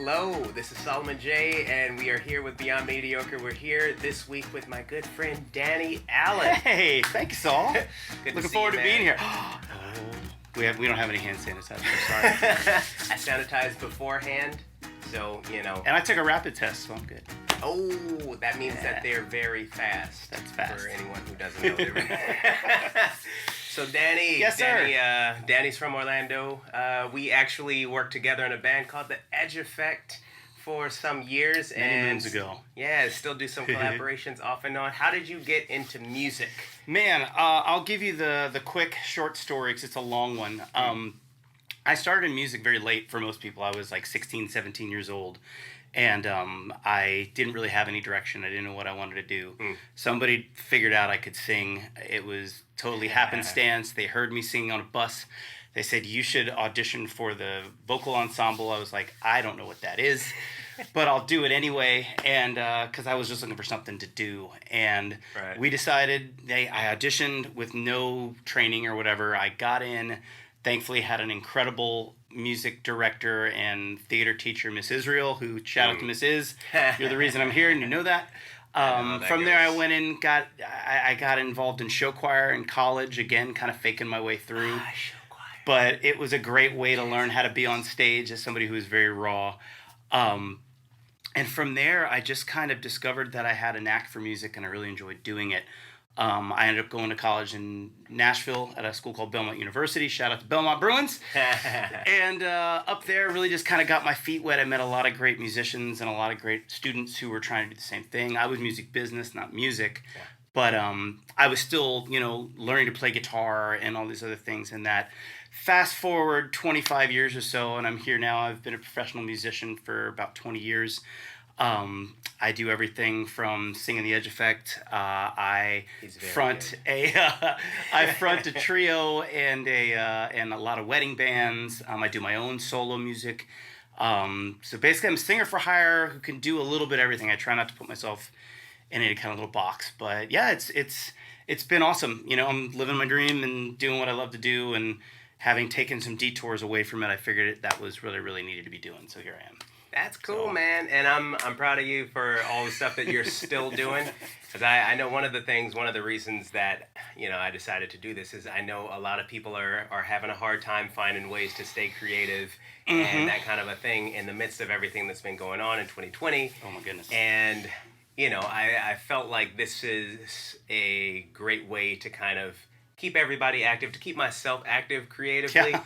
Hello, this is Solomon J, and we are here with Beyond Mediocre. We're here this week with my good friend Danny Allen. Hey, thank you, Saul. Looking forward to being here. We don't have any hand sanitizer. Sorry. I sanitized beforehand, so you know. And I took a rapid test, so I'm good. Oh, that means that they're very fast. That's fast. For anyone who doesn't know, they're So Danny, yes, sir. Danny's from Orlando. We actually worked together in a band called the Edge Effect for some years. Many moons ago. Yeah, still do some collaborations off and on. How did you get into music? Man, I'll give you the quick short story because it's a long one. I started in music very late for most people. I was like 16, 17 years old. And I didn't really have any direction. I didn't know what I wanted to do. Somebody figured out I could sing. It was totally happenstance. They heard me singing on a bus. They said, you should audition for the vocal ensemble. I was like, I don't know what that is, but I'll do it anyway. And because I was just looking for something to do. And we decided, I auditioned with no training or whatever. I got in. Thankfully, had an incredible music director and theater teacher, Miss Israel, who shout out to Miss Iz. You're the reason I'm here, and you know that. From there, I went in, I got involved in show choir in college, again, kind of faking my way through. Show choir. But it was a great way to learn how to be on stage as somebody who was very raw. And from there, I just kind of discovered that I had a knack for music, and I really enjoyed doing it. I ended up going to college in Nashville at a school called Belmont University. Shout out to Belmont Bruins. And up there, really just kind of got my feet wet. I met a lot of great musicians and a lot of great students who were trying to do the same thing. I was music business, not music. Yeah. But I was still, learning to play guitar and all these other things. And that fast forward 25 years or so, and I'm here now. I've been a professional musician for about 20 years. I do everything from singing the Edge Effect. I front a trio and a lot of wedding bands. I do my own solo music. So basically, I'm a singer for hire who can do a little bit of everything. I try not to put myself in any kind of little box, but yeah, it's been awesome. I'm living my dream and doing what I love to do, and having taken some detours away from it, I figured that was really, really needed to be doing. So here I am. That's cool, man, and I'm proud of you for all the stuff that you're still doing. Because I know one of the reasons that I decided to do this is I know a lot of people are having a hard time finding ways to stay creative and that kind of a thing in the midst of everything that's been going on in 2020. Oh my goodness! And I felt like this is a great way to kind of keep everybody active, to keep myself active creatively. Yeah.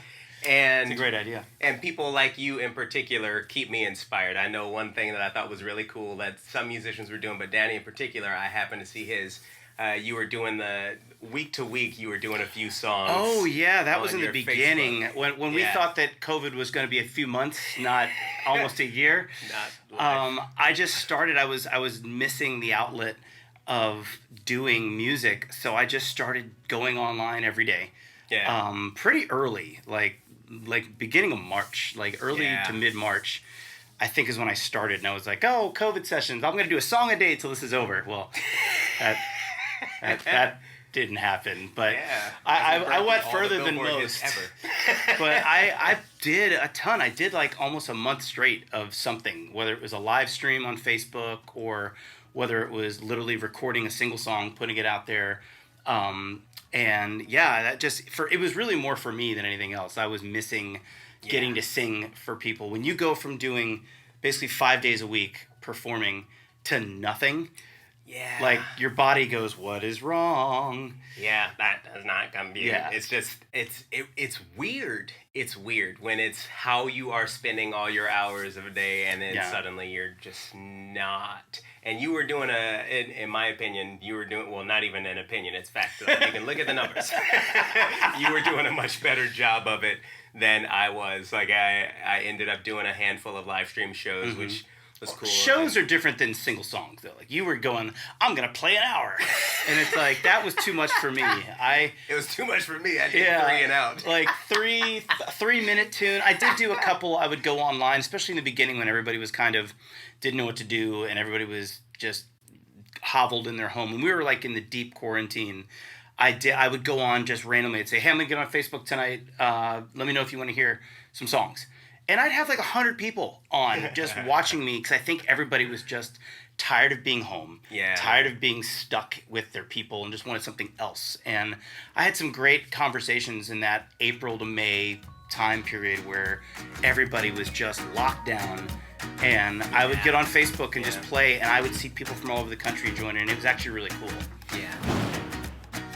And it's a great idea. And people like you in particular keep me inspired. I know one thing that I thought was really cool that some musicians were doing, but Danny in particular, I happened to see his. You were doing the week to week. You were doing a few songs. Oh yeah, that was in the beginning when we thought that COVID was going to be a few months, not almost a year. I just started. I was missing the outlet of doing music, so I just started going online every day. Yeah. Pretty early, like beginning of March, like early to mid-March, I think is when I started. And I was like, oh, COVID sessions, I'm going to do a song a day till this is over. Well, that didn't happen. But I went further than most. But I did a ton. I did like almost a month straight of something, whether it was a live stream on Facebook or whether it was literally recording a single song, putting it out there. And yeah, it was really more for me than anything else. I was missing getting to sing for people. When you go from doing basically 5 days a week performing to nothing, like your body goes, what is wrong? Yeah, that does not come to you. Yeah. It's just, it's weird. It's weird when it's how you are spending all your hours of a day and then suddenly you're just not. And you were doing in my opinion, well, not even an opinion, it's fact. You can look at the numbers. You were doing a much better job of it than I was. Like I ended up doing a handful of live stream shows, which was cool. Shows are different than single songs, though. Like, you were going, I'm going to play an hour. And it's like, that was too much for me. It was too much for me. I did 3 and out. Like, 3-minute tune. I did do a couple. I would go online, especially in the beginning when everybody was kind of, didn't know what to do, and everybody was just hoveled in their home. And we were, like, in the deep quarantine. I would go on just randomly. I'd say, hey, I'm going to get on Facebook tonight. Let me know if you want to hear some songs. And I'd have like 100 people on just watching me because I think everybody was just tired of being home, tired of being stuck with their people and just wanted something else. And I had some great conversations in that April to May time period where everybody was just locked down. And I would get on Facebook and just play, and I would see people from all over the country join in. And it was actually really cool.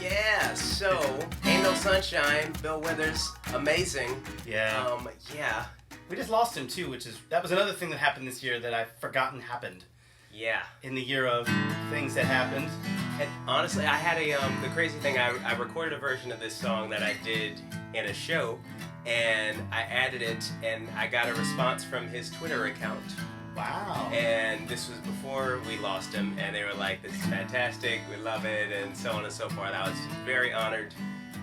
Yeah, so Ain't No Sunshine, Bill Withers, amazing. Yeah. We just lost him too, that was another thing that happened this year that I've forgotten happened. Yeah. In the year of things that happened. And honestly, I had the crazy thing, I recorded a version of this song that I did in a show, and I added it, and I got a response from his Twitter account. Wow. And this was before we lost him, and they were like, this is fantastic, we love it, and so on and so forth. I was very honored,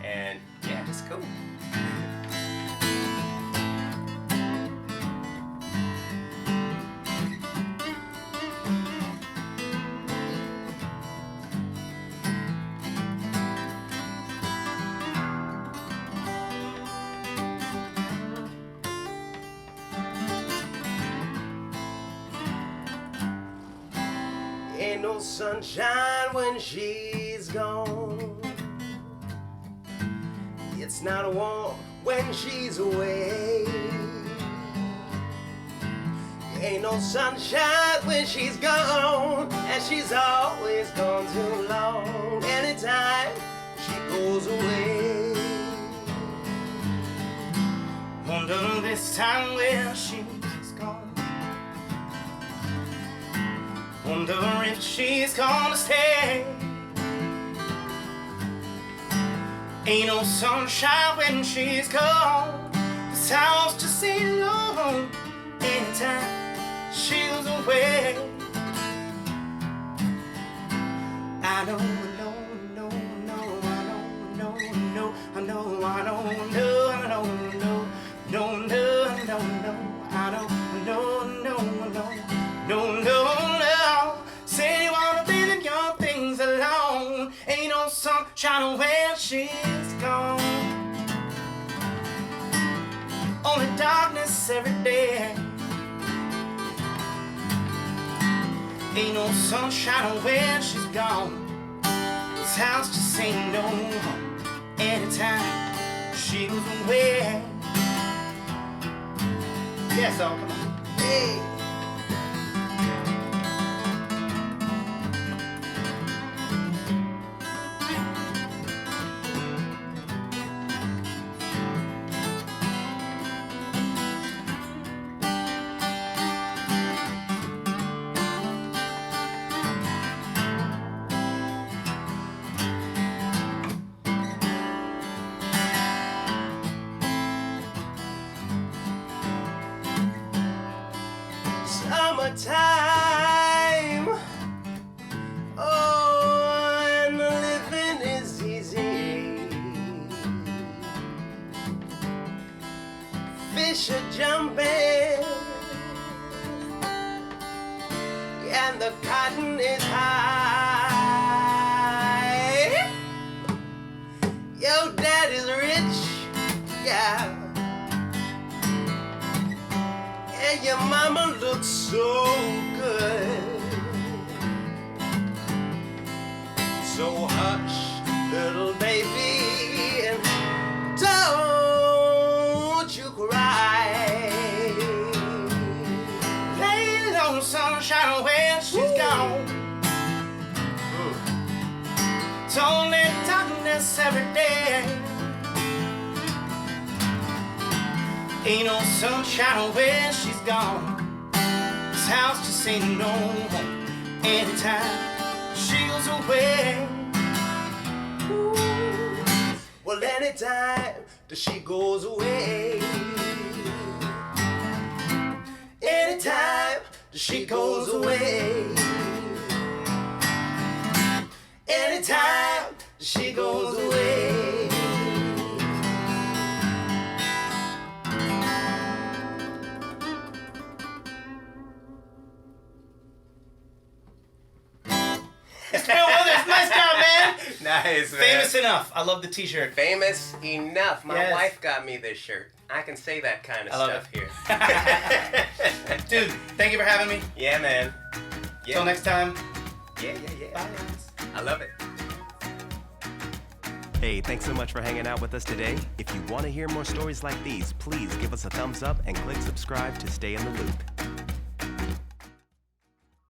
and yeah, it's cool. Ain't no sunshine when she's gone. It's not warm when she's away. Ain't no sunshine when she's gone, and she's always gone too long. Anytime she goes away, wonder this time where she's gone. Wonder if she's gonna stay. Ain't no sunshine when she's gone. This house just ain't alone. Anytime she goes away, I know, say you wanna be the young things alone. Ain't no sunshine when she's gone. Only darkness every day. Ain't no sunshine when she's gone. This house just ain't no home. Anytime she goes away. Yeah, so come on. Hey. Summertime, oh, and living is easy. Fish are jumping, and the cotton is high. Your daddy's rich, yeah. And your mama looks so good. So hush, little baby, and don't you cry. Lay on sunshine when she's gone. It's only darkness every day. Ain't no sunshine when she's gone. This house just ain't no home. Anytime she goes away. Ooh. Well, anytime that she goes away. Anytime that she goes away. Anytime that she goes away. Nice job, man. Nice, man. Famous enough. I love the t-shirt. Famous enough. My Yes. wife got me this shirt. I can say that kind of stuff here. Dude, thank you for having me. Yeah, man. Yeah. Till next time. Yeah. Bye, guys. I love it. Hey, thanks so much for hanging out with us today. If you want to hear more stories like these, please give us a thumbs up and click subscribe to stay in the loop.